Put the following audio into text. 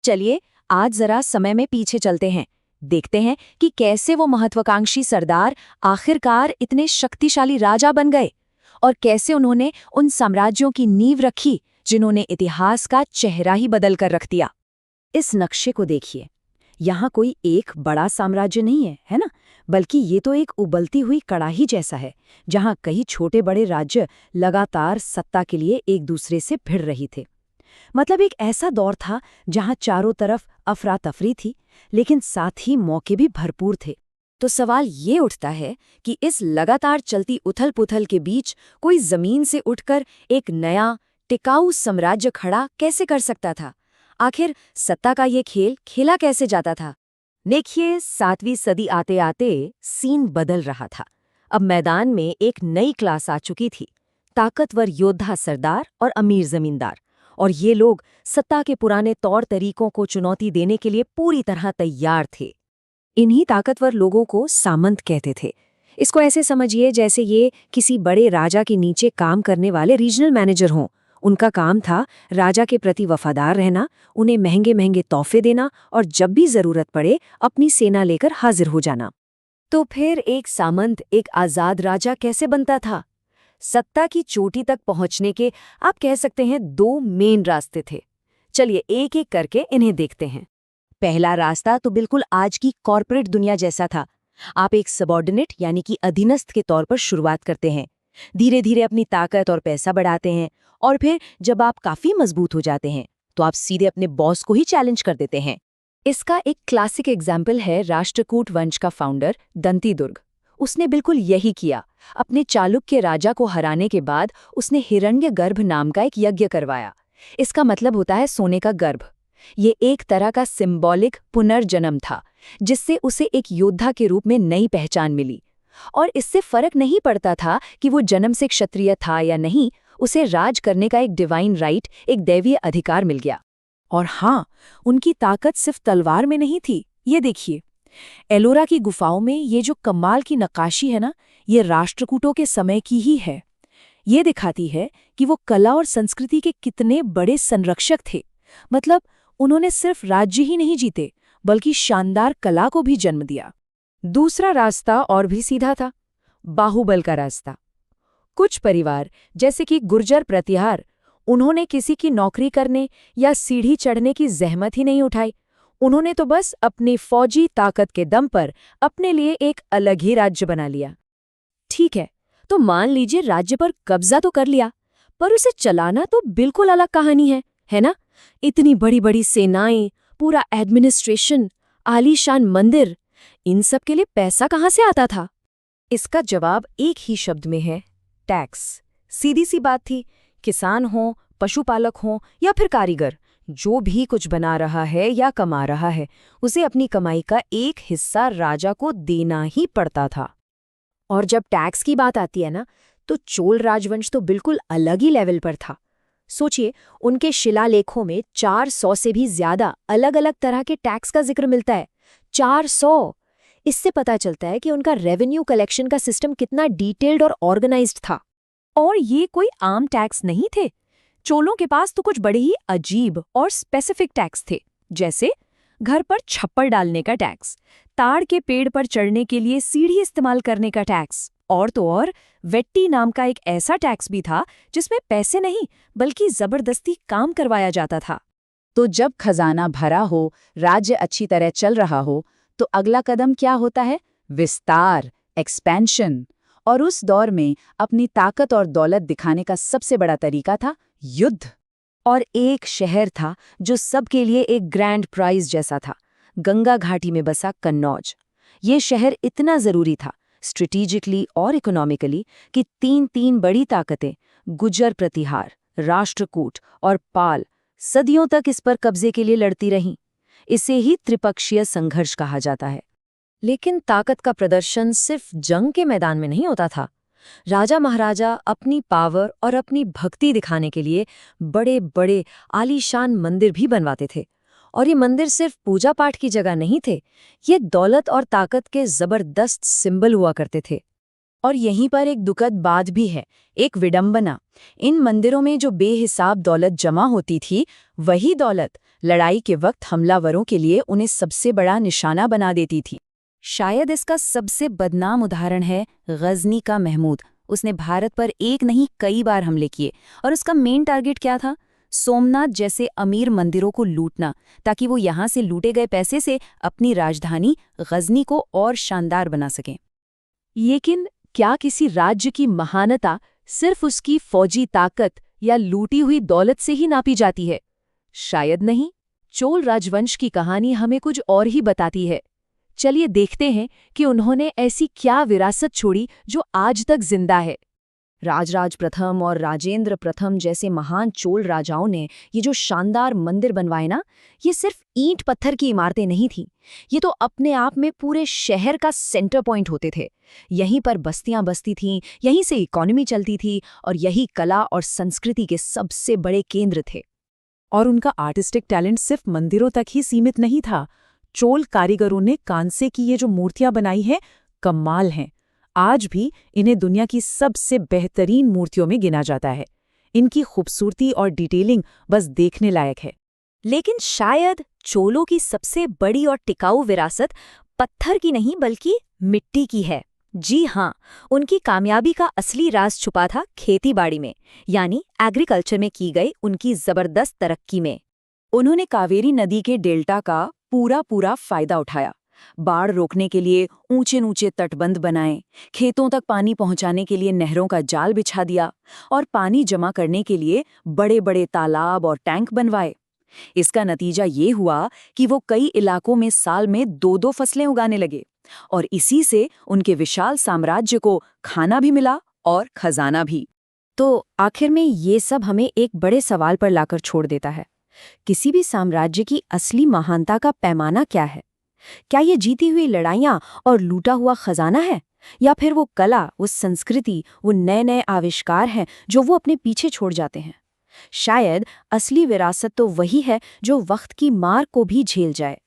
चलिए आज जरा समय में पीछे चलते हैं। देखते हैं कि कैसे वो महत्वाकांक्षी सरदार आखिरकार इतने शक्तिशाली राजा बन गए और कैसे उन्होंने उन साम्राज्यों की नींव रखी जिन्होंने इतिहास का चेहरा ही बदल कर रख दिया। इस नक्शे को देखिए। यहाँ कोई एक बड़ा साम्राज्य नहीं है, है ना? बल्कि ये तो एक उबलती हुई कड़ाही जैसा है, जहाँ कई छोटे बड़े राज्य लगातार सत्ता के लिए एक दूसरे से भिड़ रही थे। मतलब एक ऐसा दौर था जहाँ चारों तरफ अफरा तफरी थी, लेकिन साथ ही मौके भी भरपूर थे। तो सवाल ये उठता है कि इस लगातार चलती उथल पुथल के बीच कोई जमीन से उठकर एक नया टिकाऊ साम्राज्य खड़ा कैसे कर सकता था? आखिर सत्ता का ये खेल खेला कैसे जाता था? देखिए, 7वीं सदी आते आते सीन बदल रहा था। अब मैदान में एक नई क्लास आ चुकी थी, ताकतवर योद्धा सरदार और अमीर जमींदार। और ये लोग सत्ता के पुराने तौर तरीकों को चुनौती देने के लिए पूरी तरह तैयार थे। इन्हीं ताकतवर लोगों को सामंत कहते थे। इसको ऐसे समझिए जैसे ये किसी बड़े राजा के नीचे काम करने वाले रीजनल मैनेजर हों। उनका काम था राजा के प्रति वफादार रहना, उन्हें महंगे महंगे तोहफे देना और जब भी जरूरत पड़े अपनी सेना लेकर हाजिर हो जाना। तो फिर एक सामंत एक आजाद राजा कैसे बनता था? सत्ता की चोटी तक पहुंचने के आप कह सकते हैं 2 मेन रास्ते थे। चलिए एक एक करके इन्हें देखते हैं। पहला रास्ता तो बिल्कुल आज की कॉर्पोरेट दुनिया जैसा था। आप एक सबॉर्डिनेट यानी कि अधीनस्थ के तौर पर शुरुआत करते हैं, धीरे धीरे अपनी ताकत और पैसा बढ़ाते हैं, और फिर जब आप काफी मजबूत हो जाते हैं तो आप सीधे अपने बॉस को ही चैलेंज कर देते हैं। इसका एक क्लासिक एग्जाम्पल है राष्ट्रकूट वंश का फाउंडर दंतीदुर्ग। उसने बिल्कुल यही किया। अपने चालुक्य राजा को हराने के बाद उसने हिरण्यगर्भ नाम का एक यज्ञ करवाया। इसका मतलब होता है सोने का गर्भ। ये एक तरह का सिंबॉलिक पुनर्जन्म था, जिससे उसे एक योद्धा के रूप में नई पहचान मिली। और इससे फर्क नहीं पड़ता था कि वो जन्म से क्षत्रिय था या नहीं, उसे राज करने का एक डिवाइन राइट, एक दैवीय अधिकार मिल गया। और हाँ, उनकी ताकत सिर्फ तलवार में नहीं थी। ये देखिए, एलोरा की गुफाओं में ये जो कमाल की नक्काशी है ना, ये राष्ट्रकूटों के समय की ही है। ये दिखाती है कि वो कला और संस्कृति के कितने बड़े संरक्षक थे। मतलब उन्होंने सिर्फ राज्य ही नहीं जीते, बल्कि शानदार कला को भी जन्म दिया। दूसरा रास्ता और भी सीधा था, बाहुबल का रास्ता। कुछ परिवार जैसे कि गुर्जर प्रतिहार, उन्होंने किसी की नौकरी करने या सीढ़ी चढ़ने की जहमत ही नहीं उठाई। उन्होंने तो बस अपनी फौजी ताकत के दम पर अपने लिए एक अलग ही राज्य बना लिया। ठीक है, तो मान लीजिए राज्य पर कब्जा तो कर लिया, पर उसे चलाना तो बिल्कुल अलग कहानी है ना? इतनी बड़ी बड़ी सेनाएं, पूरा एडमिनिस्ट्रेशन, आलीशान मंदिर, इन सब के लिए पैसा कहाँ से आता था? इसका जवाब एक ही शब्द में है, टैक्स। सीधी सी बात थी, किसान हो, पशुपालक हो या फिर कारीगर, जो भी कुछ बना रहा है या कमा रहा है, उसे अपनी कमाई का एक हिस्सा राजा को देना ही पड़ता था। और जब टैक्स की बात आती है ना, तो चोल राजवंश तो बिल्कुल अलग ही लेवल पर था। सोचिए, उनके शिलालेखों में 400 से भी ज्यादा अलग अलग तरह के टैक्स का जिक्र मिलता है। 400! इससे पता चलता है कि उनका रेवेन्यू कलेक्शन का सिस्टम कितना डिटेल्ड और ऑर्गेनाइज्ड था। और ये कोई आम टैक्स नहीं थे। चोलों के पास तो कुछ बड़े ही अजीब और स्पेसिफिक टैक्स थे, जैसे घर पर छप्पर डालने का टैक्स, ताड़ के पेड़ पर चढ़ने के लिए सीढ़ी इस्तेमाल करने का टैक्स, और तो और वेट्टी नाम का एक ऐसा टैक्स भी था जिसमें पैसे नहीं बल्कि जबरदस्ती काम करवाया जाता था। तो जब खजाना भरा हो, राज्य अच्छी तरह चल रहा हो, तो अगला कदम क्या होता है? विस्तार, एक्सपेंशन। और उस दौर में अपनी ताकत और दौलत दिखाने का सबसे बड़ा तरीका था युद्ध। और एक शहर था जो सबके लिए एक ग्रैंड प्राइज जैसा था, गंगा घाटी में बसा कन्नौज। ये शहर इतना जरूरी था स्ट्रेटेजिकली और इकोनॉमिकली कि तीन बड़ी ताकतें, गुर्जर प्रतिहार, राष्ट्रकूट और पाल, सदियों तक इस पर कब्जे के लिए लड़ती रहीं। इसे ही त्रिपक्षीय संघर्ष कहा जाता है। लेकिन ताकत का प्रदर्शन सिर्फ जंग के मैदान में नहीं होता था। राजा महाराजा अपनी पावर और अपनी भक्ति दिखाने के लिए बड़े बड़े आलीशान मंदिर भी बनवाते थे। और ये मंदिर सिर्फ पूजा पाठ की जगह नहीं थे, ये दौलत और ताकत के जबरदस्त सिंबल हुआ करते थे। और यहीं पर एक दुखद बात भी है, एक विडंबना। इन मंदिरों में जो बेहिसाब दौलत जमा होती थी, वही दौलत लड़ाई के वक्त हमलावरों के लिए उन्हें सबसे बड़ा निशाना बना देती थी। शायद इसका सबसे बदनाम उदाहरण है गजनी का महमूद। उसने भारत पर एक नहीं कई बार हमले किए, और उसका मेन टारगेट क्या था? सोमनाथ जैसे अमीर मंदिरों को लूटना, ताकि वो यहाँ से लूटे गए पैसे से अपनी राजधानी गजनी को और शानदार बना सकें। लेकिन क्या किसी राज्य की महानता सिर्फ उसकी फौजी ताकत या लूटी हुई दौलत से ही नापी जाती है? शायद नहीं। चोल राजवंश की कहानी हमें कुछ और ही बताती है। चलिए देखते हैं कि उन्होंने ऐसी क्या विरासत छोड़ी जो आज तक जिंदा है। राजराज प्रथम और राजेंद्र प्रथम जैसे महान चोल राजाओं ने ये जो शानदार मंदिर बनवाए ना, ये सिर्फ ईंट पत्थर की इमारतें नहीं थीं। ये तो अपने आप में पूरे शहर का सेंटर पॉइंट होते थे। यहीं पर बस्तियां बसती थीं, यहीं से इकोनॉमी चलती थी, और यही कला और संस्कृति के सबसे बड़े केंद्र थे। और उनका आर्टिस्टिक टैलेंट सिर्फ मंदिरों तक ही सीमित नहीं था। चोल कारीगरों ने कांसे की ये जो मूर्तियां बनाई हैं, कमाल हैं। आज भी इन्हें दुनिया की सबसे बेहतरीन मूर्तियों में गिना जाता है। इनकी खूबसूरती और डिटेलिंग बस देखने लायक है। लेकिन शायद चोलों की सबसे बड़ी और टिकाऊ विरासत पत्थर की नहीं बल्कि मिट्टी की है। जी हाँ, उनकी कामयाबी का असली राज छुपा था खेतीबाड़ी में, यानी एग्रीकल्चर में की गई उनकी जबरदस्त तरक्की में। उन्होंने कावेरी नदी के डेल्टा का पूरा फायदा उठाया। बाढ़ रोकने के लिए ऊंचे तटबंध बनाए, खेतों तक पानी पहुंचाने के लिए नहरों का जाल बिछा दिया, और पानी जमा करने के लिए बड़े तालाब और टैंक बनवाए। इसका नतीजा ये हुआ कि वो कई इलाकों में साल में 2-2 फसलें उगाने लगे, और इसी से उनके विशाल साम्राज्य को खाना भी मिला और खजाना भी। तो आखिर में ये सब हमें एक बड़े सवाल पर लाकर छोड़ देता है। किसी भी साम्राज्य की असली महानता का पैमाना क्या है? क्या ये जीती हुई लड़ाइयाँ और लूटा हुआ खजाना है, या फिर वो कला, वो संस्कृति, वो नए आविष्कार हैं जो वो अपने पीछे छोड़ जाते हैं? शायद असली विरासत तो वही है जो वक्त की मार को भी झेल जाए।